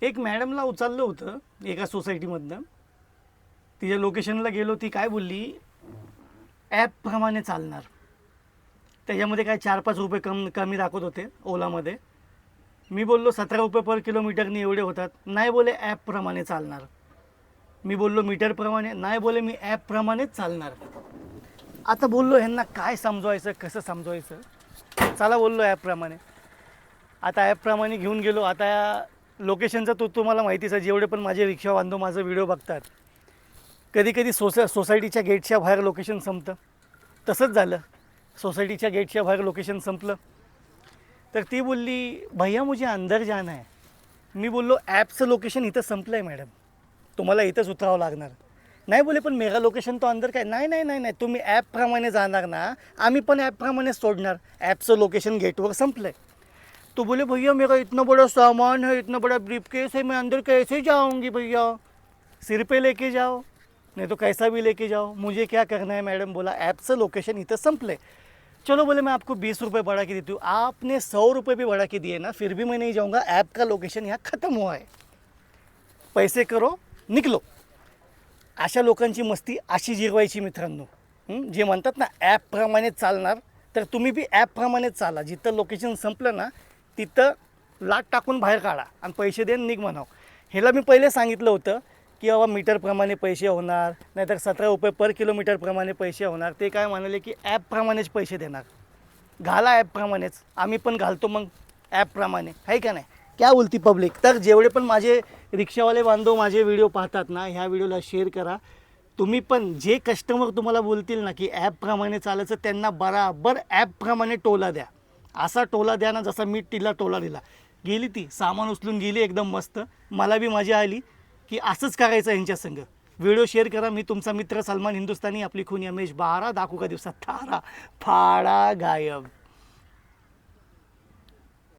एक मॅडमला उचललं होतं एका सोसायटीमधनं. तिच्या लोकेशनला गेलो. ती काय बोलली, ॲपप्रमाणे चालणार. त्याच्यामध्ये काय 4-5 रुपये कमी दाखवत होते ओलामध्ये. मी बोललो 17 रुपये पर किलोमीटरनी एवढे होतात. नाही बोले ॲपप्रमाणे चालणार. मी बोललो मीटरप्रमाणे. नाही बोले मी ॲपप्रमाणेच चालणार. आता बोललो ह्यांना काय समजवायचं, कसं समजवायचं. चला बोललो ॲपप्रमाणे. आता ॲपप्रमाणे घेऊन गेलो. आता लोकेशनचं तुम्हाला माहितीच आहे, जेवढे पण माझे रिक्षा बांधव माझा व्हिडिओ बघतात, कधी कधी सोसायटीच्या गेटच्या बाहेर लोकेशन संपतं. तसंच झालं, सोसायटीच्या गेटच्या बाहेर लोकेशन संपलं. तर ती बोलली भैया मुझे अंदर जाना है. मी बोललो ॲपचं लोकेशन इथं संपलं आहे मॅडम, तुम्हाला इथंच उतरावं लागणार. नाही बोले पण मेरा लोकेशन तो अंदर काय. नाही नाही नाही नाही, तुम्ही ॲपप्रमाणे जाणार ना, आम्ही पण ॲपप्रमाणेच सोडणार. ॲपचं लोकेशन गेटवर संपलं आहे. तो बोले भैया मेरा इतना बड़ा सामान है, इतना बड़ा ब्रीफकेस है, मैं अंदर कैसे जाऊंगी भैया. सिर पे लेके जाओ नहीं तो कैसा भी लेके जाओ, मुझे क्या करना है. मैडम बोला ऐप से लोकेशन इधर संपले. चलो बोले मैं आपको 20 रुपये बढ़ा के देती हूँ. आपने 100 रुपये भी बढ़ा के दिए ना, फिर भी मैं नहीं जाऊँगा. ऐप का लोकेशन यहाँ ख़त्म हुआ है, पैसे करो निकलो. अशा लोकांची मस्ती अशी जिरवायची मित्रांनो. जे म्हणतात ना ॲपप्रमाणेच चालणार, तर तुम्ही बी ॲपप्रमाणेच चाला. जिथं लोकेशन संपलं ना तिथं लाट टाकून बाहेर काढा आणि पैसे देऊन निघ म्हणावं. ह्याला मी पहिले सांगितलं होतं की बाबा मीटरप्रमाणे पैसे होणार, नाहीतर 17 रुपये पर किलोमीटरप्रमाणे पैसे होणार. ते काय म्हणाले की ॲपप्रमाणेच पैसे देणार. घाला ॲपप्रमाणेच, आम्ही पण घालतो मग ॲपप्रमाणे, आहे का नाही. क्या बोलती पब्लिक. तर जेवढे पण माझे रिक्षावाले बांधव माझे व्हिडिओ पाहतात ना, ह्या व्हिडिओला शेअर करा. तुम्ही पण जे कस्टमर तुम्हाला बोलतील ना की ॲपप्रमाणे चालायचं, त्यांना बराबर ॲपप्रमाणे टोला द्या. असा टोला द्या ना जसा मी तिला टोला दिला. गेली ती सामान उचलून गेली एकदम मस्त. मला बी मजा आली की असंच करायचं यांच्या संग. व्हिडिओ शेअर करा. मी तुमचा मित्र सलमान हिंदुस्तानी, आपली खून यमेश बारा, दाखवू का दिवसात थारा फाडा गायब.